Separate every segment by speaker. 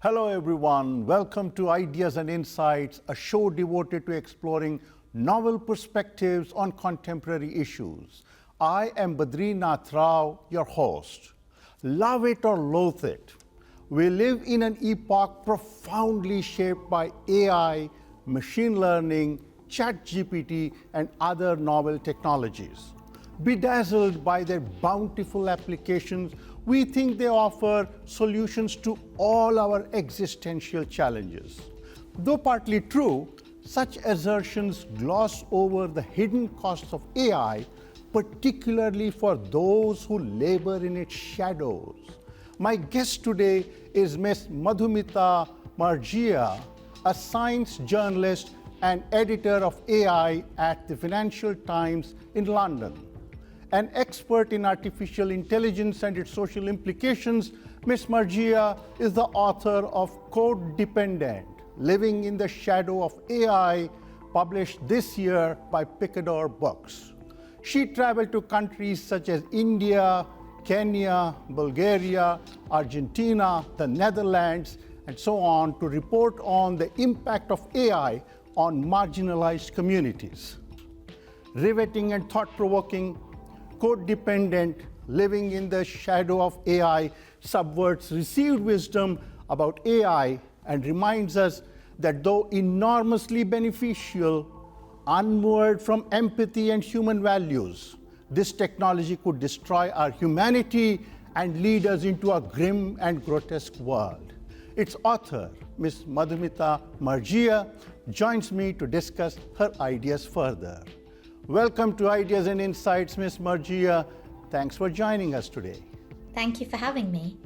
Speaker 1: Hello, everyone. Welcome to Ideas and Insights, a show devoted to exploring novel perspectives on contemporary issues. I am Badrinath Rao, your host. Love it or loathe it, we live in an epoch profoundly shaped by AI, machine learning, ChatGPT, and other novel technologies. Bedazzled by their bountiful applications, we think they offer solutions to all our existential challenges. Though partly true, such assertions gloss over the hidden costs of AI, particularly for those who labor in its shadows. My guest today is Ms. Madhumita Margia, a science journalist and editor of AI at the Financial Times in London. An expert in artificial intelligence and its social implications, Ms. Margia is the author of Code Dependent, Living in the Shadow of AI, published this year by Picador Books. She traveled to countries such as India, Kenya, Bulgaria, Argentina, the Netherlands, and so on to report on the impact of AI on marginalized communities. Riveting and thought-provoking, Code-Dependent, Living in the Shadow of AI subverts received wisdom about AI and reminds us that though enormously beneficial, unmoored from empathy and human values, this technology could destroy our humanity and lead us into a grim and grotesque world. Its author, Ms. Madhumita Margia, joins me to discuss her ideas further. Welcome to Ideas and Insights, Ms. Margia. Thanks for joining us today.
Speaker 2: Thank you for having me.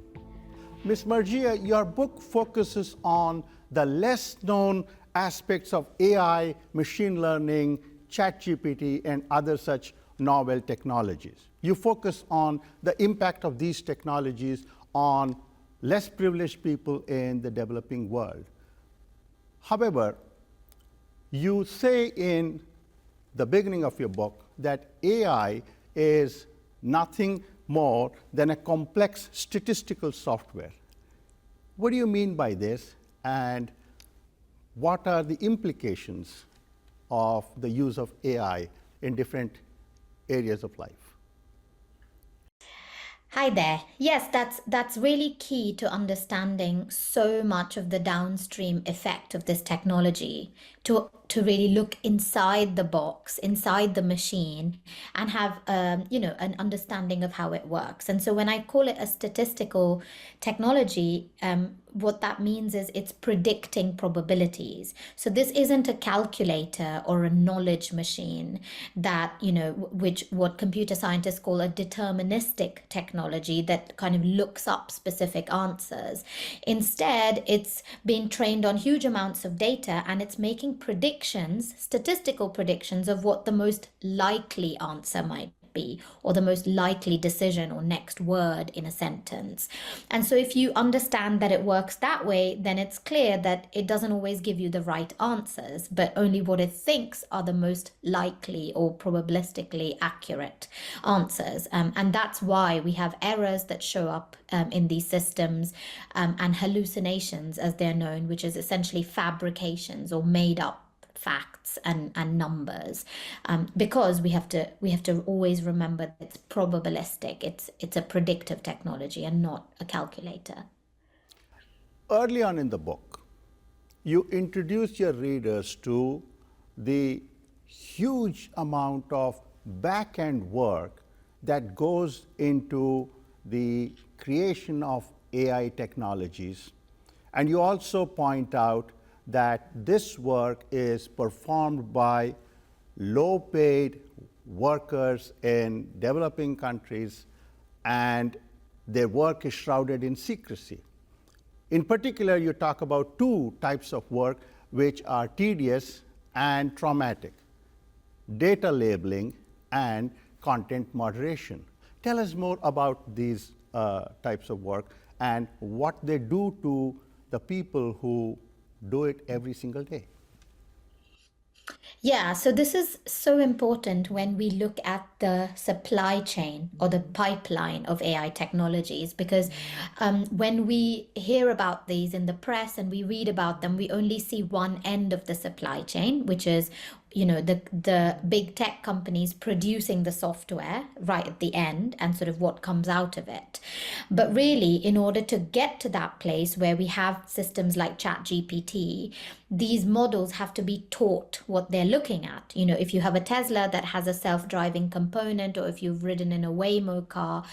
Speaker 1: Ms. Margia, your book focuses on the less known aspects of AI, machine learning, ChatGPT, and other such novel technologies. You focus on the impact of these technologies on less privileged people in the developing world. However, you say in the beginning of your book that AI is nothing more than a complex statistical software. What do you mean by this, and what are the implications of the use of AI in different areas of life?
Speaker 2: Hi there. Yes, that's really key to understanding so much of the downstream effect of this technology, to really look inside the box, inside the machine, and have an understanding of how it works. And so when I call it a statistical technology, what that means is it's predicting probabilities. So this isn't a calculator or a knowledge machine that, what computer scientists call a deterministic technology that kind of looks up specific answers. Instead, it's been trained on huge amounts of data, and it's making predictions, statistical predictions of what the most likely answer might be, or the most likely decision or next word in a sentence. And so if you understand that it works that way, then it's clear that it doesn't always give you the right answers, but only what it thinks are the most likely or probabilistically accurate answers. And that's why we have errors that show up in these systems, and hallucinations, as they're known, which is essentially fabrications or made up facts and numbers, because we have to always remember that it's probabilistic. It's a predictive technology and not a calculator.
Speaker 1: Early on in the book, you introduce your readers to the huge amount of back-end work that goes into the creation of AI technologies. And you also point out that this work is performed by low-paid workers in developing countries, and their work is shrouded in secrecy. In particular, you talk about two types of work which are tedious and traumatic: data labeling and content moderation. Tell us more about these types of work and what they do to the people who do it every single day.
Speaker 2: Yeah, so this is so important when we look at the supply chain or the pipeline of AI technologies, because when we hear about these in the press and we read about them, we only see one end of the supply chain, which is, the big tech companies producing the software right at the end and sort of what comes out of it. But really, in order to get to that place where we have systems like ChatGPT, these models have to be taught what they're looking at. If you have a Tesla that has a self-driving component, or if you've ridden in a Waymo car,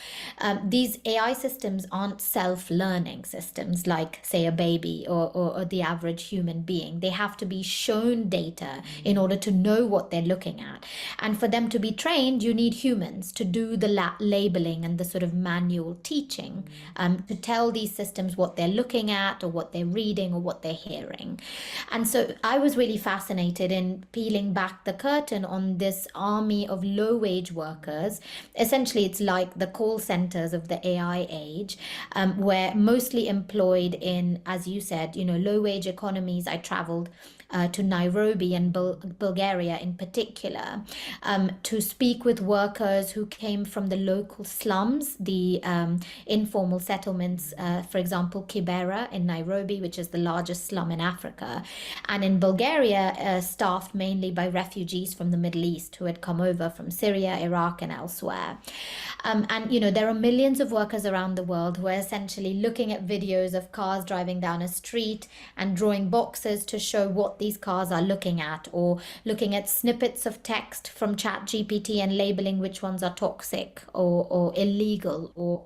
Speaker 2: these AI systems aren't self-learning systems like, say, a baby or the average human being. They have to be shown data in order to know what they're looking at. And for them to be trained, you need humans to do the labeling and the sort of manual teaching, to tell these systems what they're looking at or what they're reading or what they're hearing. And so I was really fascinated in peeling back the curtain on this army of low wage workers. Essentially, it's like the call centers of the AI age, where mostly employed in, as you said, low wage economies. I traveled to Nairobi and Bulgaria in particular, to speak with workers who came from the local slums, the informal settlements, for example, Kibera in Nairobi, which is the largest slum in Africa, and in Bulgaria, staffed mainly by refugees from the Middle East who had come over from Syria, Iraq, and elsewhere. And there are millions of workers around the world who are essentially looking at videos of cars driving down a street and drawing boxes to show what these cars are looking at, or looking at snippets of text from ChatGPT and labeling which ones are toxic or illegal or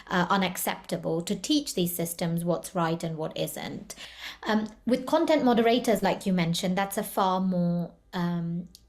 Speaker 2: unacceptable, to teach these systems what's right and what isn't. With content moderators, like you mentioned, that's a far more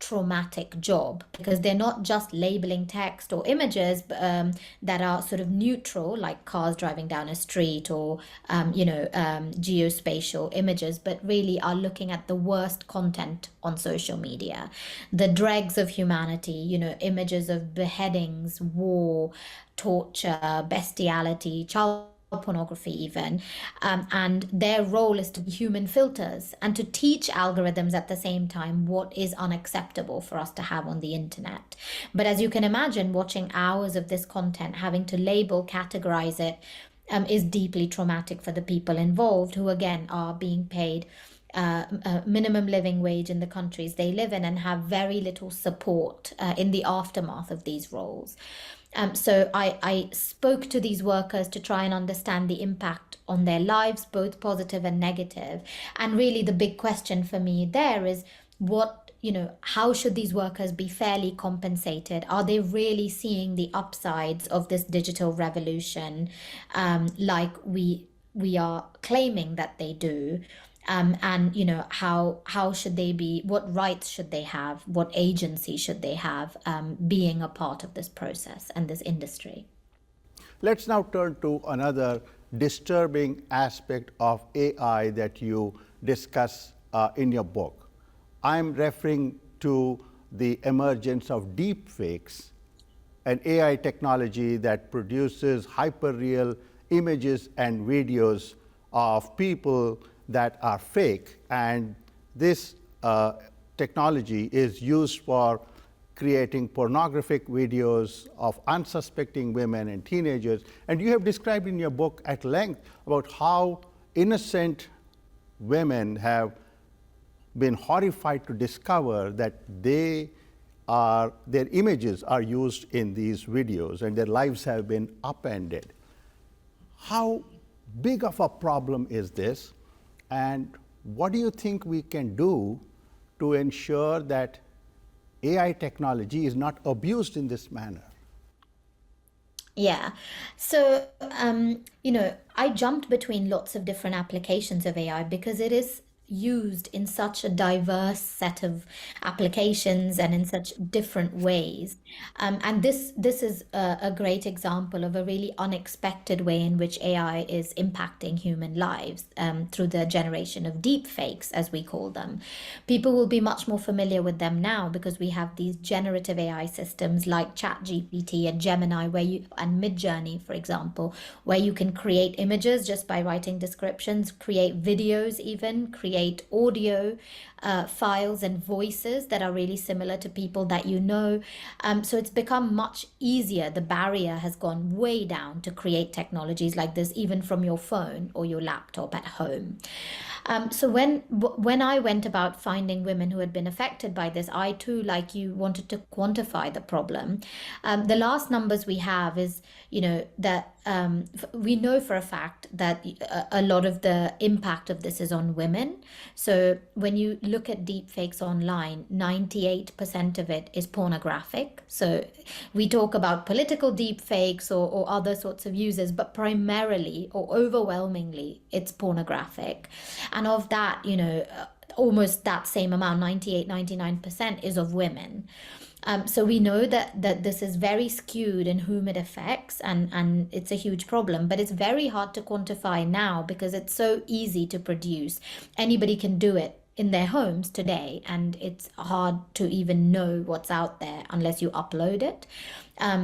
Speaker 2: traumatic job, because they're not just labeling text or images that are sort of neutral, like cars driving down a street, or geospatial images, but really are looking at the worst content on social media, the dregs of humanity, images of beheadings, war, torture, bestiality, child pornography even, and their role is to be human filters and to teach algorithms at the same time what is unacceptable for us to have on the internet. But as you can imagine, watching hours of this content, having to label, categorize it, is deeply traumatic for the people involved, who again are being paid minimum living wage in the countries they live in and have very little support in the aftermath of these roles. So I spoke to these workers to try and understand the impact on their lives, both positive and negative. And really the big question for me there is, how should these workers be fairly compensated? Are they really seeing the upsides of this digital revolution, like we are claiming that they do? And how should they be, what rights should they have, what agency should they have, being a part of this process and this industry?
Speaker 1: Let's now turn to another disturbing aspect of AI that you discuss in your book. I'm referring to the emergence of deepfakes, an AI technology that produces hyperreal images and videos of people that are fake, and this technology is used for creating pornographic videos of unsuspecting women and teenagers. And you have described in your book at length about how innocent women have been horrified to discover that their images are used in these videos and their lives have been upended. How big of a problem is this? And what do you think we can do to ensure that AI technology is not abused in this manner?
Speaker 2: Yeah. So, I jumped between lots of different applications of AI because it is used in such a diverse set of applications and in such different ways. And this is a great example of a really unexpected way in which AI is impacting human lives, through the generation of deep fakes, as we call them. People will be much more familiar with them now because we have these generative AI systems like ChatGPT and Gemini, and Midjourney, for example, where you can create images just by writing descriptions, create videos, even create create audio files and voices that are really similar to people that you know. So it's become much easier. The barrier has gone way down to create technologies like this, even from your phone or your laptop at home. So when I went about finding women who had been affected by this, I too, like you, wanted to quantify the problem. The last numbers we have is, that we know for a fact that a lot of the impact of this is on women. So when you look at deepfakes online, 98% of it is pornographic. So we talk about political deepfakes or other sorts of users, but primarily or overwhelmingly, it's pornographic. And of that, almost that same amount, 98, 99% is of women. So we know that this is very skewed in whom it affects, and it's a huge problem, but it's very hard to quantify now because it's so easy to produce. Anybody can do it in their homes today, and it's hard to even know what's out there unless you upload it.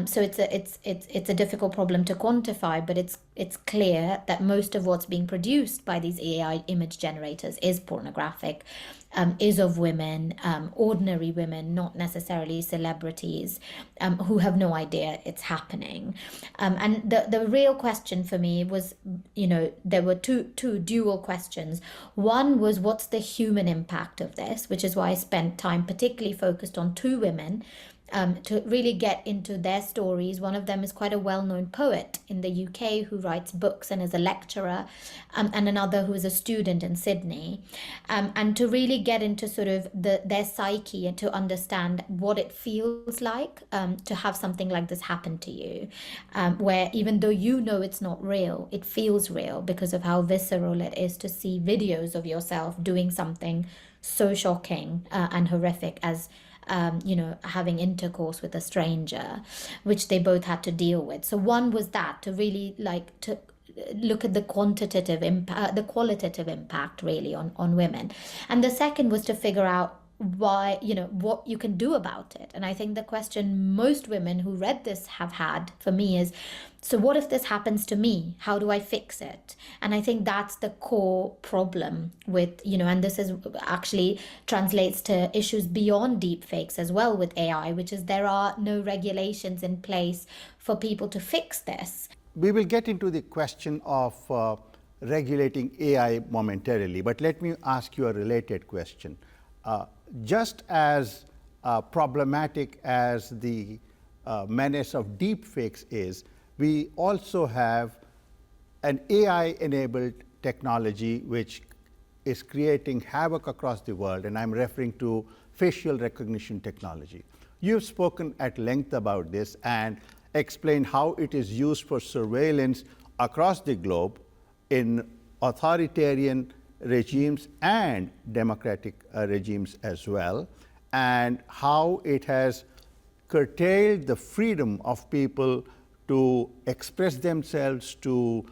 Speaker 2: So it's a difficult problem to quantify, but it's clear that most of what's being produced by these AI image generators is pornographic, is of women, ordinary women, not necessarily celebrities, who have no idea it's happening. And the real question for me was, there were two dual questions. One was, what's the human impact of this, which is why I spent time particularly focused on two women, to really get into their stories. One of them is quite a well-known poet in the UK who writes books and is a lecturer, and another who is a student in Sydney, and to really get into sort of their psyche and to understand what it feels like to have something like this happen to you, where even though it's not real, it feels real because of how visceral it is to see videos of yourself doing something so shocking and horrific as having intercourse with a stranger, which they both had to deal with. So one was that, to really to look at the quantitative impact, the qualitative impact really on women. And the second was to figure out why, what you can do about it. And I think the question most women who read this have had for me is, so what if this happens to me? How do I fix it? And I think that's the core problem with, and this is actually translates to issues beyond deepfakes as well with AI, which is there are no regulations in place for people to fix this.
Speaker 1: We will get into the question of regulating AI momentarily, but let me ask you a related question. Just as problematic as the menace of deepfakes is, we also have an AI-enabled technology which is creating havoc across the world, and I'm referring to facial recognition technology. You've spoken at length about this and explained how it is used for surveillance across the globe in authoritarian regimes and democratic regimes as well, and how it has curtailed the freedom of people to express themselves, to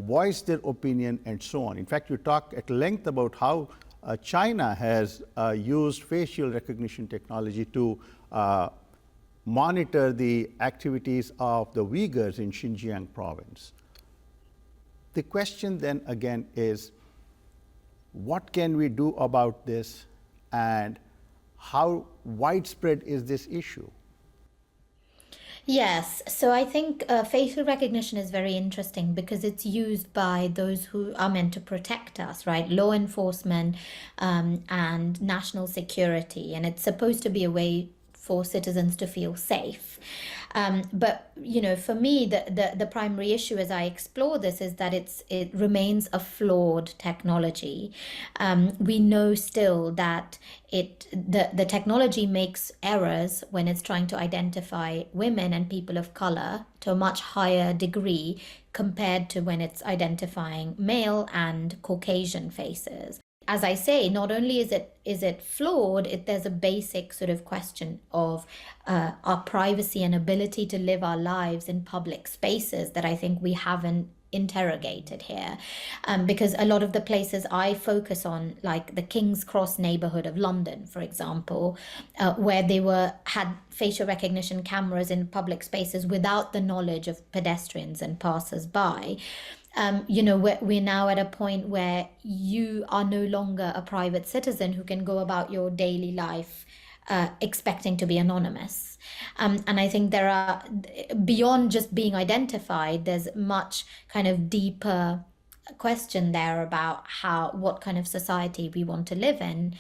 Speaker 1: voice their opinion, and so on. In fact, you talk at length about how China has used facial recognition technology to monitor the activities of the Uyghurs in Xinjiang province. The question then again is, what can we do about this, and how widespread is this issue?
Speaker 2: Yes, so I think facial recognition is very interesting because it's used by those who are meant to protect us, right? Law enforcement and national security, and it's supposed to be a way for citizens to feel safe. But for me, the primary issue as I explore this is that it remains a flawed technology. We know still that the technology makes errors when it's trying to identify women and people of color to a much higher degree compared to when it's identifying male and Caucasian faces. As I say, not only is it flawed, there's a basic sort of question of our privacy and ability to live our lives in public spaces that I think we haven't interrogated here, because a lot of the places I focus on, like the King's Cross neighborhood of London, for example, where they had facial recognition cameras in public spaces without the knowledge of pedestrians and passers-by. we're now at a point where you are no longer a private citizen who can go about your daily life expecting to be anonymous. And I think there are, beyond just being identified, there's much kind of deeper question there about what kind of society we want to live in,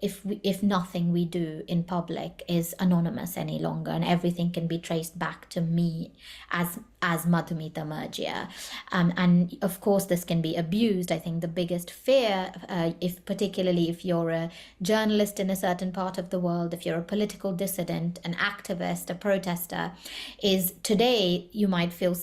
Speaker 2: if nothing we do in public is anonymous any longer and everything can be traced back to me as Madhumita Murgia. And of course this can be abused. I think the biggest fear, particularly if you're a journalist in a certain part of the world, if you're a political dissident, an activist, a protester, is today you might feel,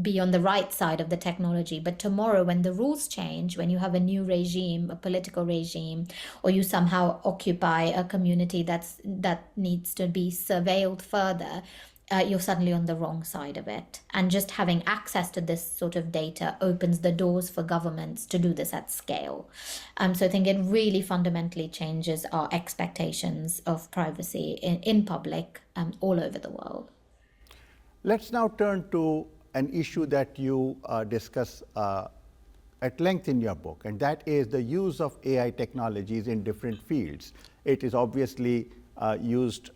Speaker 2: be on the right side of the technology, but tomorrow when the rules change, when you have a new regime, a political regime, or you somehow occupy a community that needs to be surveilled further, you're suddenly on the wrong side of it. And just having access to this sort of data opens the doors for governments to do this at scale. So I think it really fundamentally changes our expectations of privacy in public all over the world.
Speaker 1: Let's now turn to an issue that you discuss at length in your book, and that is the use of AI technologies in different fields. It is obviously used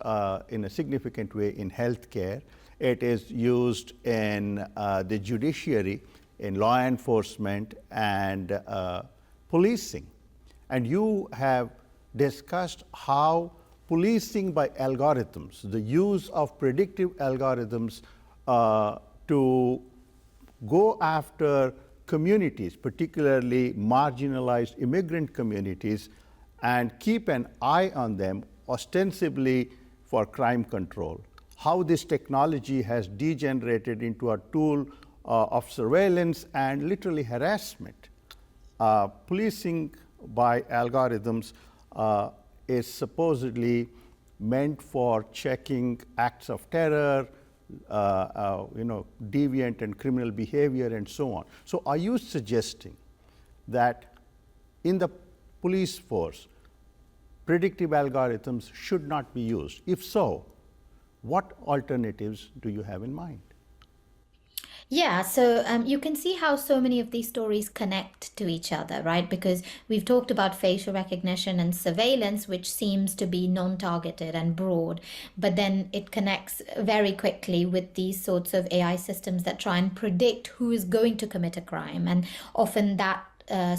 Speaker 1: in a significant way in healthcare. It is used in the judiciary, in law enforcement, and policing. And you have discussed how policing by algorithms, the use of predictive algorithms to go after communities, particularly marginalized immigrant communities, and keep an eye on them ostensibly for crime control. How this technology has degenerated into a tool of surveillance and literally harassment. Policing by algorithms is supposedly meant for checking acts of terror, deviant and criminal behavior, and so on. So are you suggesting that in the police force, predictive algorithms should not be used? If so, what alternatives do you have in mind?
Speaker 2: Yeah, so you can see how so many of these stories connect to each other, right? Because we've talked about facial recognition and surveillance, which seems to be non-targeted and broad, but then it connects very quickly with these sorts of AI systems that try and predict who is going to commit a crime. And often that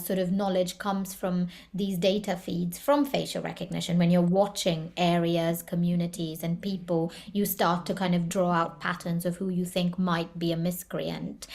Speaker 2: sort of knowledge comes from these data feeds from facial recognition. When you're watching areas, communities, and people, you start to kind of draw out patterns of who you think might be a miscreant.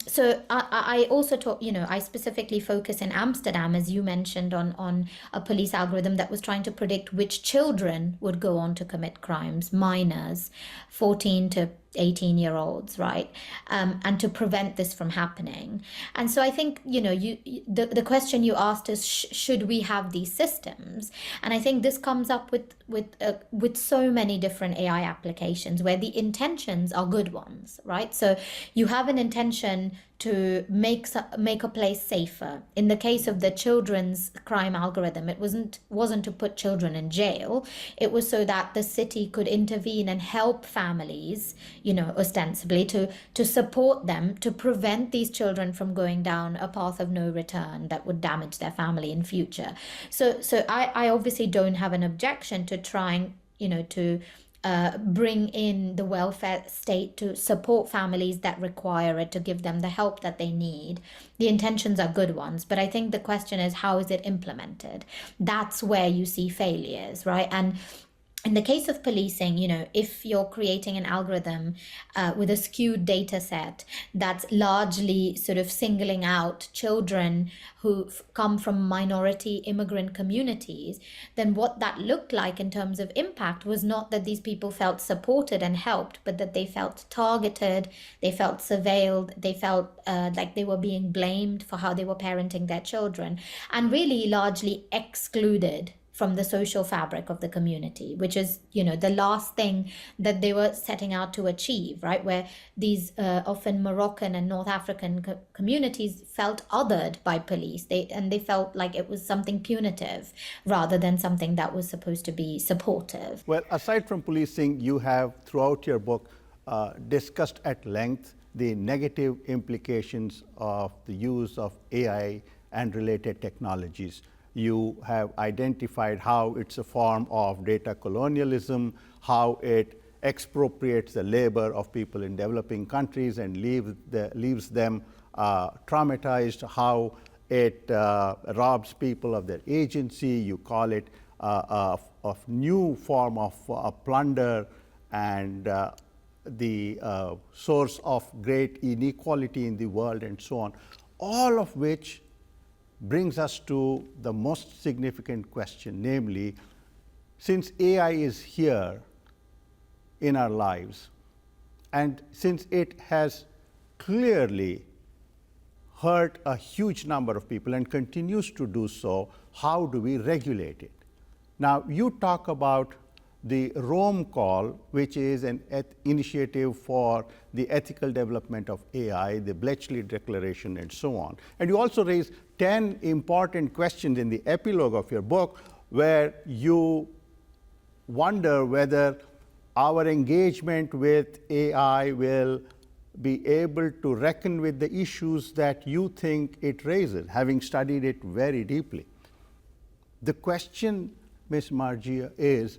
Speaker 2: So I also talk, I specifically focus in Amsterdam, as you mentioned, on a police algorithm that was trying to predict which children would go on to commit crimes, minors, 14 to 18-year-olds, right? And to prevent this from happening. And so I think, the question you asked is, should we have these systems? And I think this comes up with so many different AI applications where the intentions are good ones, right? So you have an intention to make a place safer. In the case of the children's crime algorithm, it wasn't to put children in jail. It was so that the city could intervene and help families, ostensibly to support them, to prevent these children from going down a path of no return that would damage their family in future. So I obviously don't have an objection to trying, to bring in the welfare state to support families that require it, to give them the help that they need. The intentions are good ones, but I think the question is, how is it implemented? That's where you see failures, right? And in the case of policing, if you're creating an algorithm with a skewed data set that's largely sort of singling out children who come from minority immigrant communities, then what that looked like in terms of impact was not that these people felt supported and helped, but that they felt targeted, they felt surveilled, they felt like they were being blamed for how they were parenting their children, and really largely excluded from the social fabric of the community, which is, the last thing that they were setting out to achieve, right? Where these often Moroccan and North African communities felt othered by police. They felt like it was something punitive rather than something that was supposed to be supportive.
Speaker 1: Well, aside from policing, you have throughout your book discussed at length the negative implications of the use of AI and related technologies. You have identified how it's a form of data colonialism, how it expropriates the labor of people in developing countries and leaves them traumatized, how it robs people of their agency. You call it a new form of plunder and the source of great inequality in the world and so on, all of which brings us to the most significant question, namely, since AI is here in our lives, and since it has clearly hurt a huge number of people and continues to do so, how do we regulate it? Now, you talk about the Rome Call, which is an initiative for the ethical development of AI, the Bletchley Declaration, and so on. And you also raise 10 important questions in the epilogue of your book, where you wonder whether our engagement with AI will be able to reckon with the issues that you think it raises, having studied it very deeply. The question, Ms. Margia, is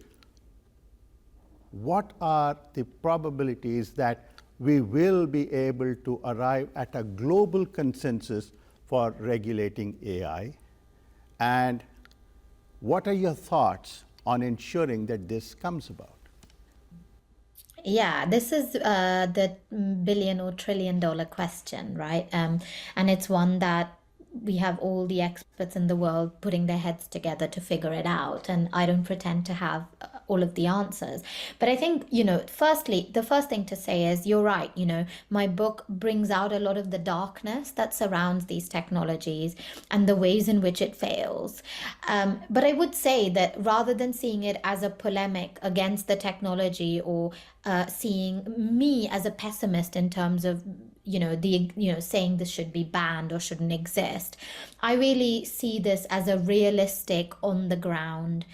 Speaker 1: what are the probabilities that we will be able to arrive at a global consensus for regulating AI? And what are your thoughts on ensuring that this comes about?
Speaker 2: Yeah, this is the billion or trillion dollar question, right? And it's one that we have all the experts in the world putting their heads together to figure it out. And I don't pretend to have all of the answers. But I think, firstly, the first thing to say is you're right. My book brings out a lot of the darkness that surrounds these technologies and the ways in which it fails. But I would say that rather than seeing it as a polemic against the technology or seeing me as a pessimist in terms of saying this should be banned or shouldn't exist, I really see this as a realistic, on the ground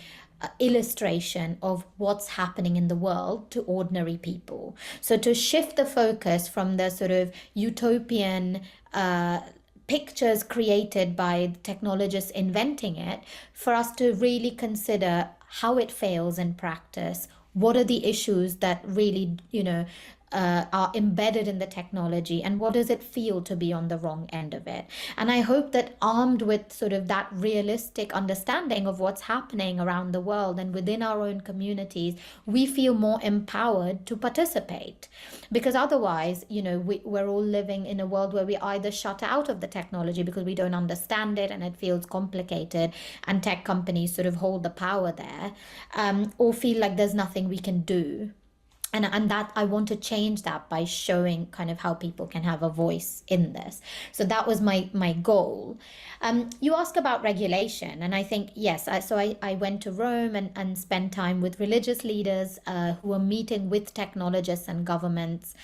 Speaker 2: illustration of what's happening in the world to ordinary people. So to shift the focus from the sort of utopian pictures created by technologists inventing it, for us to really consider how it fails in practice. What are the issues that really, are embedded in the technology, and what does it feel to be on the wrong end of it? And I hope that, armed with sort of that realistic understanding of what's happening around the world and within our own communities, we feel more empowered to participate. Because otherwise, we're all living in a world where we either shut out of the technology because we don't understand it and it feels complicated and tech companies sort of hold the power there, or feel like there's nothing we can do. And that I want to change that by showing kind of how people can have a voice in this. So that was my goal. You ask about regulation, and I think, yes, I went to Rome and spent time with religious leaders who were meeting with technologists and governments,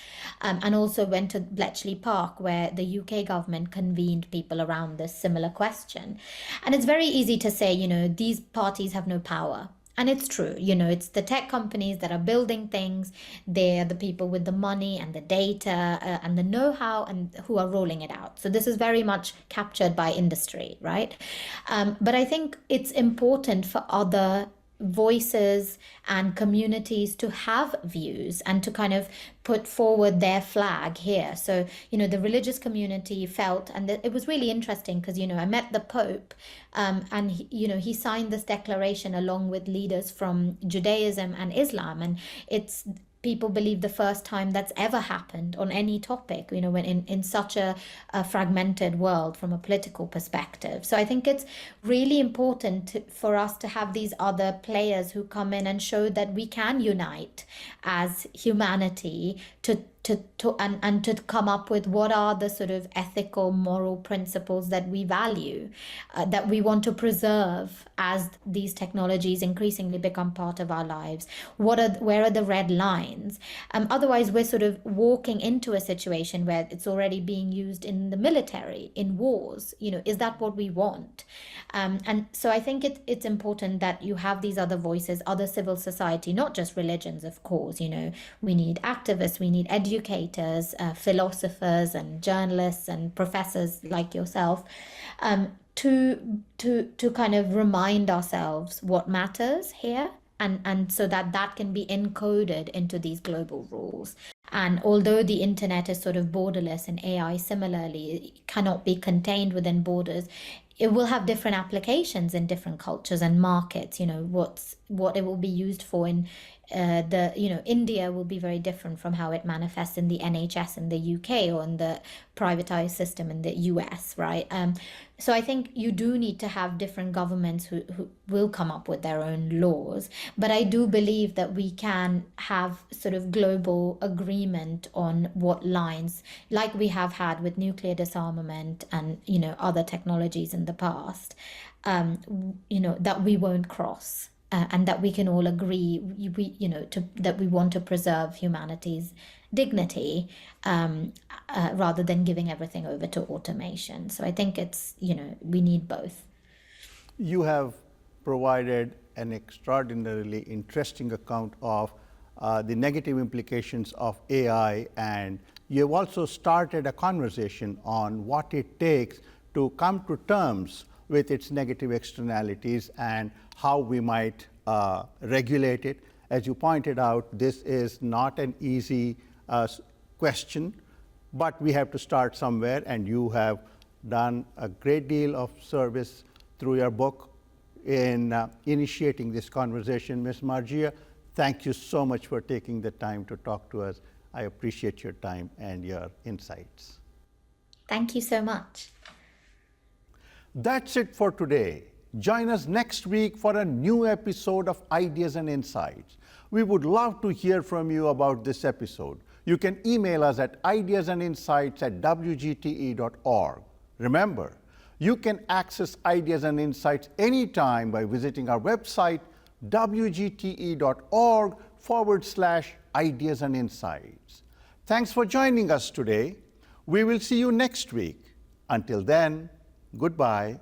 Speaker 2: and also went to Bletchley Park, where the UK government convened people around this similar question. And it's very easy to say, these parties have no power. And it's true, it's the tech companies that are building things. They're the people with the money and the data and the know-how and who are rolling it out. So this is very much captured by industry, right? But I think it's important for other voices and communities to have views and to kind of put forward their flag here. So, the religious community felt, and it was really interesting because, I met the Pope and, he signed this declaration along with leaders from Judaism and Islam. And it's, people believe, the first time that's ever happened on any topic, when in such a fragmented world from a political perspective. So I think it's really important for us to have these other players who come in and show that we can unite as humanity to come up with what are the sort of ethical, moral principles that we value, that we want to preserve as these technologies increasingly become part of our lives. Where are the red lines? Otherwise, we're sort of walking into a situation where it's already being used in the military, in wars. Is that what we want? And so I think it's important that you have these other voices, other civil society, not just religions, of course. We need activists, we need educators, educators, philosophers, and journalists and professors like yourself, to kind of remind ourselves what matters here, and so that that can be encoded into these global rules. And although the internet is sort of borderless, and AI similarly cannot be contained within borders, it will have different applications in different cultures and markets. What it will be used for in India will be very different from how it manifests in the NHS in the UK or in the privatized system in the US, right? So I think you do need to have different governments who will come up with their own laws. But I do believe that we can have sort of global agreement on what lines, like we have had with nuclear disarmament and, other technologies in the past, that we won't cross. And that we can all agree, that we want to preserve humanity's dignity, rather than giving everything over to automation. So I think we need both.
Speaker 1: You have provided an extraordinarily interesting account of the negative implications of AI, and you have also started a conversation on what it takes to come to terms with its negative externalities and how we might regulate it. As you pointed out, this is not an easy question, but we have to start somewhere, and you have done a great deal of service through your book in initiating this conversation. Ms. Margia, thank you so much for taking the time to talk to us. I appreciate your time and your insights.
Speaker 2: Thank you so much.
Speaker 1: That's it for today. Join us next week for a new episode of Ideas and Insights. We would love to hear from you about this episode. You can email us at ideasandinsights@wgte.org. Remember, you can access Ideas and Insights anytime by visiting our website, wgte.org/ideas and insights. Thanks for joining us today. We will see you next week. Until then, goodbye.